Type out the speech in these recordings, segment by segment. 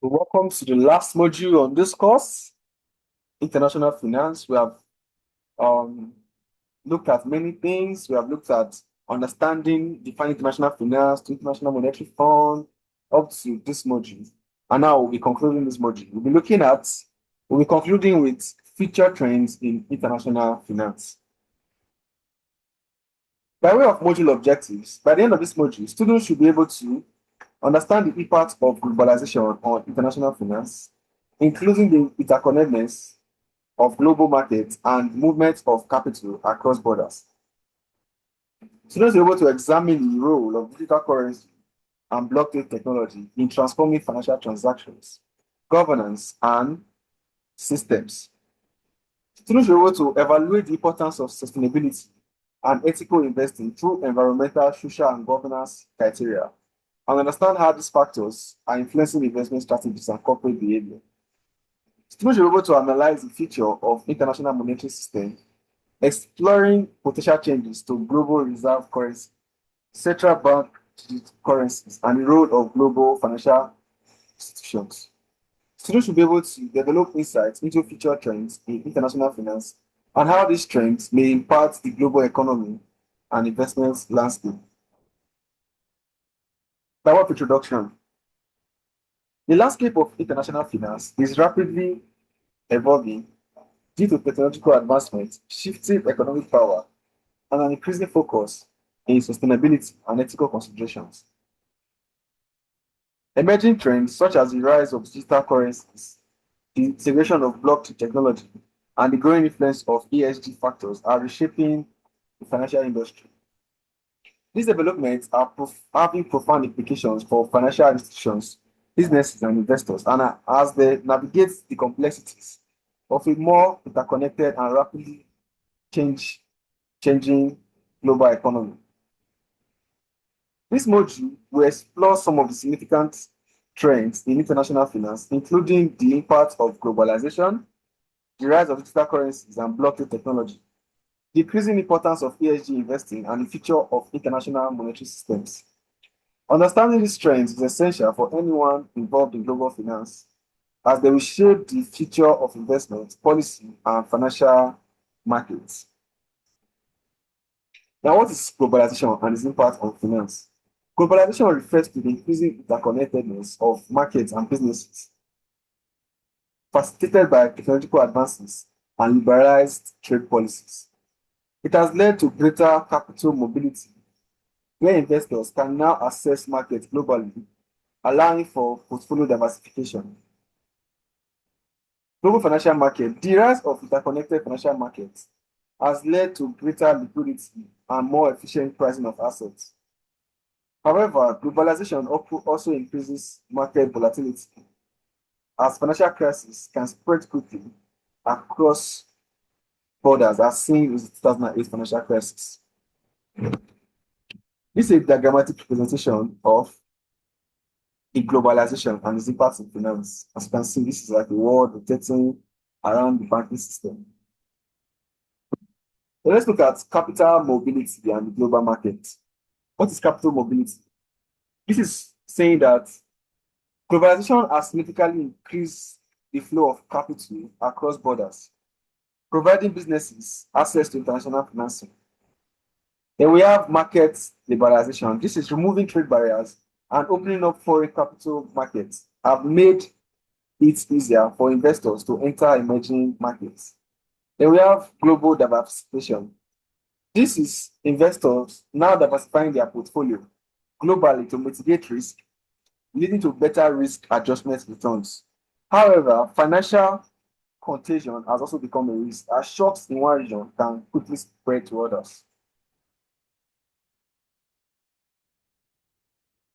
Welcome to the last module on this course, International Finance. We have um, looked at many things. We have looked at understanding, defining international finance, to International Monetary Fund, up to this module. And now we'll be concluding this module. We'll be concluding with future trends in international finance. By way of module objectives, by the end of this module, students should be able to understand the impact of globalization on international finance, including the interconnectedness of global markets and movement of capital across borders. Students will be able to examine the role of digital currency and blockchain technology in transforming financial transactions, governance, and systems. Students will be able to evaluate the importance of sustainability and ethical investing through environmental, social, and governance criteria, and understand how these factors are influencing investment strategies and corporate behavior. Students should be able to analyze the future of international monetary system, exploring potential changes to global reserve currency, central bank digital currencies, and the role of global financial institutions. Students should be able to develop insights into future trends in international finance and how these trends may impact the global economy and investment landscape. By way of introduction, the landscape of international finance is rapidly evolving due to technological advancement, shifting economic power, and an increasing focus in sustainability and ethical considerations. Emerging trends such as the rise of digital currencies, the integration of blockchain technology, and the growing influence of ESG factors are reshaping the financial industry. These developments are having profound implications for financial institutions, businesses, and investors, and as they navigate the complexities of a more interconnected and rapidly change, changing global economy. This module will explore some of the significant trends in international finance, including the impact of globalization, the rise of digital currencies and blockchain technology, the increasing importance of ESG investing, and the future of international monetary systems. Understanding these trends is essential for anyone involved in global finance, as they will shape the future of investment, policy, and financial markets. Now, what is globalization and its impact on finance? Globalization refers to the increasing interconnectedness of markets and businesses, facilitated by technological advances and liberalized trade policies. It has led to greater capital mobility, where investors can now access markets globally, allowing for portfolio diversification. Global financial market. The rise of interconnected financial markets has led to greater liquidity and more efficient pricing of assets. However, globalization also increases market volatility as financial crises can spread quickly across borders, as seen in the 2008 financial crisis. This is a diagrammatic representation of the globalization and its impact in finance. As you can see, this is like the world rotating around the banking system. So let's look at capital mobility and the global market. What is capital mobility? This is saying that globalization has significantly increased the flow of capital across borders, providing businesses access to international financing. Then we have market liberalization. This is removing trade barriers and opening up foreign capital markets have made it easier for investors to enter emerging markets. Then we have global diversification. This is investors now diversifying their portfolio globally to mitigate risk, leading to better risk adjustment returns. However, financial contagion has also become a risk as shocks in one region can quickly spread to others.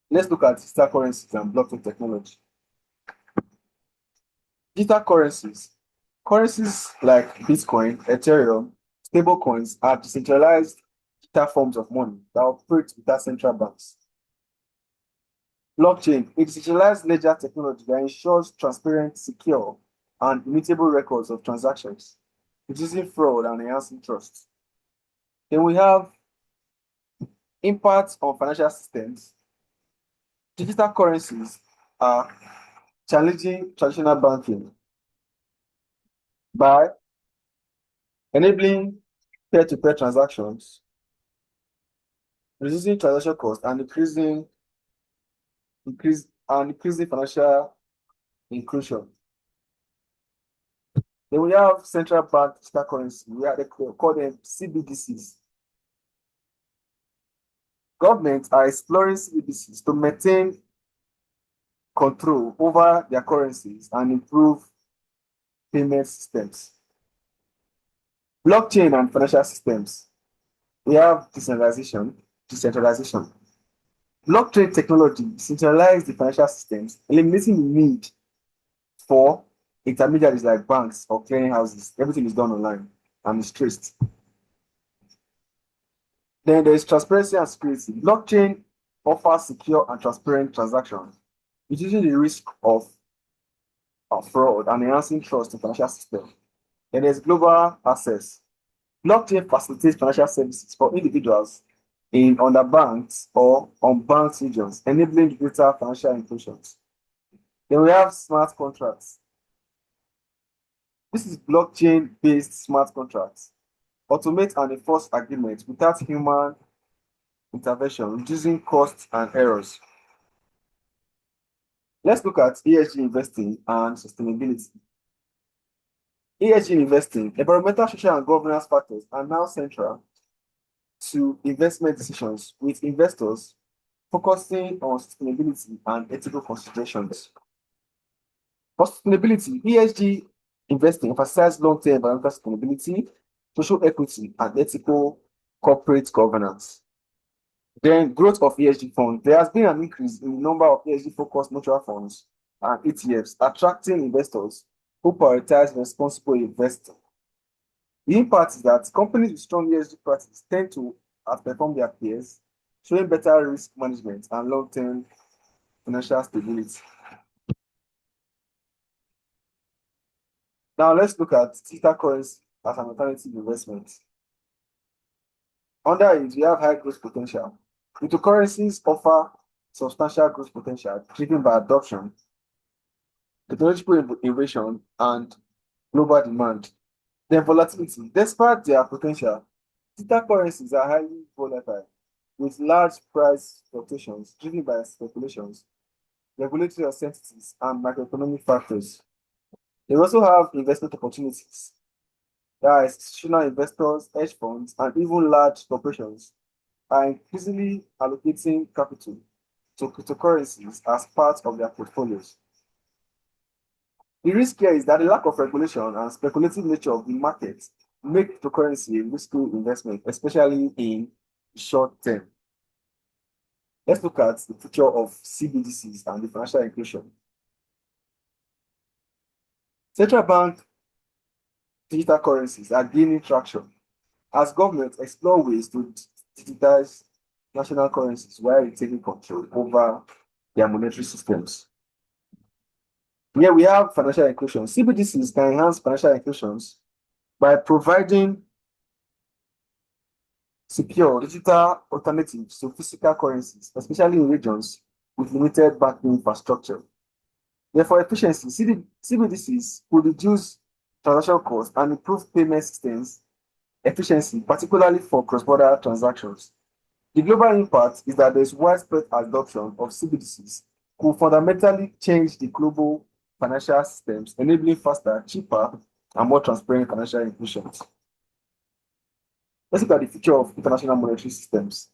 Let's look at digital currencies and blockchain technology. Digital currencies. Currencies like Bitcoin, Ethereum, stablecoins are decentralized digital forms of money that operate without central banks. Blockchain, a decentralized ledger technology that ensures transparent, secure, and immutable records of transactions, reducing fraud and enhancing trust. Then we have impacts on financial systems. Digital currencies are challenging traditional banking by enabling peer-to-peer transactions, reducing transaction costs, and increasing financial inclusion. Then we have central bank digital currency. They call them CBDCs. Governments are exploring CBDCs to maintain control over their currencies and improve payment systems. Blockchain and financial systems. We have decentralization. Blockchain technology centralizes the financial systems, eliminating the need for intermediaries like banks or clearing houses. Everything is done online and is traced. Then there is transparency and security. Blockchain offers secure and transparent transactions, reducing the risk of fraud and enhancing trust in financial system. Then there's global access. Blockchain facilitates financial services for individuals in underbanked or unbanked regions, enabling greater financial inclusion. Then we have smart contracts. This is blockchain-based smart contracts. Automate and enforce agreements without human intervention, reducing costs and errors. Let's look at ESG investing and sustainability. ESG investing, environmental, social, and governance factors are now central to investment decisions, with investors focusing on sustainability and ethical considerations. For sustainability, ESG investing emphasizes long-term environmental sustainability, social equity, and ethical corporate governance. Then growth of ESG funds. There has been an increase in the number of ESG-focused mutual funds and ETFs, attracting investors who prioritize responsible investing. The impact is that companies with strong ESG practices tend to outperform their peers, showing better risk management and long-term financial stability. Now let's look at digital currency as an alternative investment. Under it, we have high growth potential. Cryptocurrencies offer substantial growth potential driven by adoption, technological innovation, and global demand. Then volatility. Despite their potential, digital currencies are highly volatile, with large price fluctuations driven by speculations, regulatory uncertainties, and macroeconomic factors. They also have investment opportunities. There are institutional investors, hedge funds, and even large corporations are increasingly allocating capital to cryptocurrencies as part of their portfolios. The risk here is that the lack of regulation and speculative nature of the market make cryptocurrency a risky investment, especially in the short term. Let's look at the future of CBDCs and the financial inclusion. Central bank digital currencies are gaining traction as governments explore ways to digitize national currencies while retaining control over their monetary systems. Here we have financial inclusion. CBDCs can enhance financial inclusions by providing secure digital alternatives to physical currencies, especially in regions with limited banking infrastructure. Therefore, efficiency, CBDCs could reduce transaction costs and improve payment systems efficiency, particularly for cross-border transactions. The global impact is that there's widespread adoption of CBDCs could fundamentally change the global financial systems, enabling faster, cheaper, and more transparent financial inclusions. Let's look at the future of international monetary systems.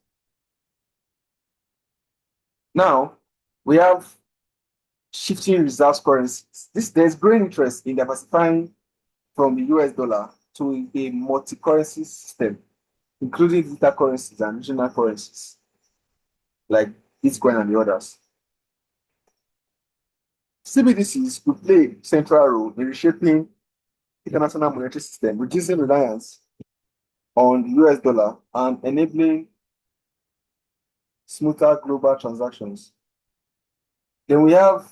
Now, we have shifting reserves currencies. There's growing interest in diversifying from the US dollar to a multi-currency system, including digital currencies and regional currencies, like Bitcoin and the others. CBDCs could play a central role in reshaping international monetary system, reducing reliance on the US dollar and enabling smoother global transactions. Then we have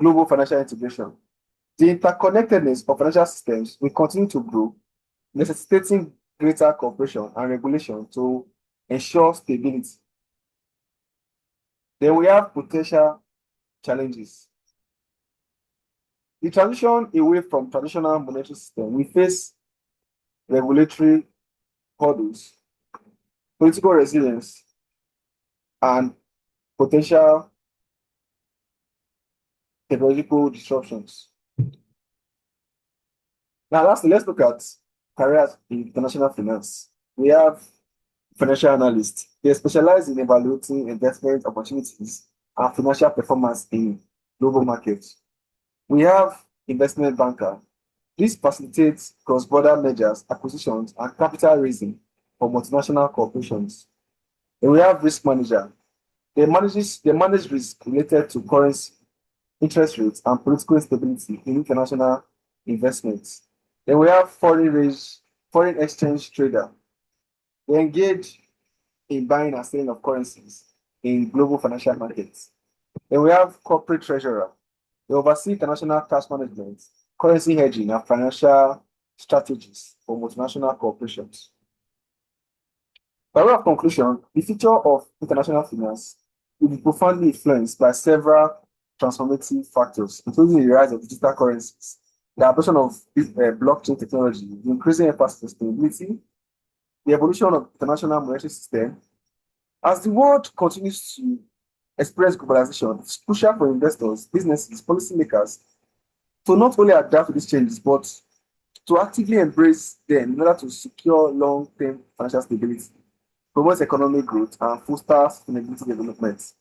global financial integration. The interconnectedness of financial systems will continue to grow, necessitating greater cooperation and regulation to ensure stability. Then we have potential challenges. The transition away from traditional monetary system, we face regulatory hurdles, political resilience, and potential technological disruptions. Now, lastly, let's look at careers in international finance. We have financial analysts. They specialize in evaluating investment opportunities and financial performance in global markets. We have investment banker. This facilitates cross-border mergers, acquisitions, and capital raising for multinational corporations. Then we have risk manager. They manage risk related to currency, interest rates, and political instability in international investments. Then we have foreign exchange trader. They engage in buying and selling of currencies in global financial markets. Then we have corporate treasurer. They oversee international cash management, currency hedging, and financial strategies for multinational corporations. By way of conclusion, the future of international finance will be profoundly influenced by several transformative factors, including the rise of digital currencies, the adoption of blockchain technology, the increasing emphasis on sustainability, the evolution of international monetary system. As the world continues to experience globalization, it's crucial for investors, businesses, policymakers to not only adapt to these changes, but to actively embrace them in order to secure long-term financial stability, promote economic growth, and foster sustainability development.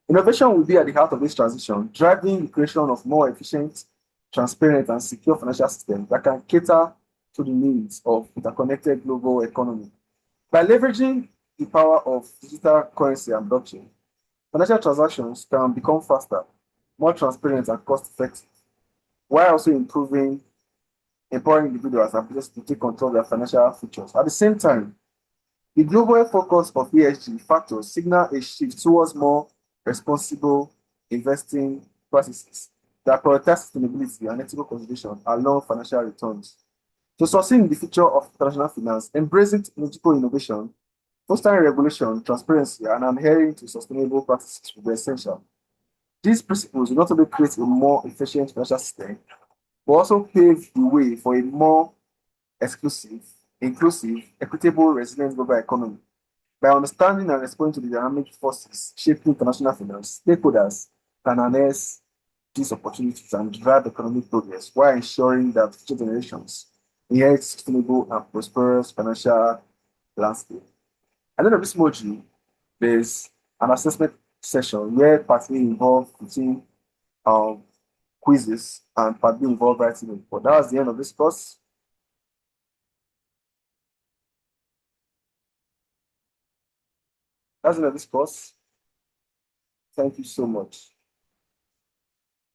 Innovation will be at the heart of this transition, driving the creation of more efficient, transparent, and secure financial systems that can cater to the needs of interconnected global economy. By leveraging the power of digital currency and blockchain, financial transactions can become faster, more transparent, and cost-effective, while also empowering individuals and businesses to take control of their financial futures. At the same time, the global focus of ESG factors signal a shift towards more responsible investing practices that prioritize sustainability and ethical consideration along financial returns. To succeed in the future of international finance, embracing technological innovation, fostering regulation, transparency, and adhering to sustainable practices will be essential. These principles will not only create a more efficient financial system, but also pave the way for a more exclusive, inclusive, equitable, resilient global economy. By understanding and responding to the dynamic forces shaping international finance, stakeholders can harness these opportunities and drive economic progress while ensuring that future generations inherit sustainable and prosperous financial landscape. At the end of this module, there's an assessment session where part A involved routine um, quizzes and part B involved writing a report. That was the end of this course. That's the end of this course. Thank you so much.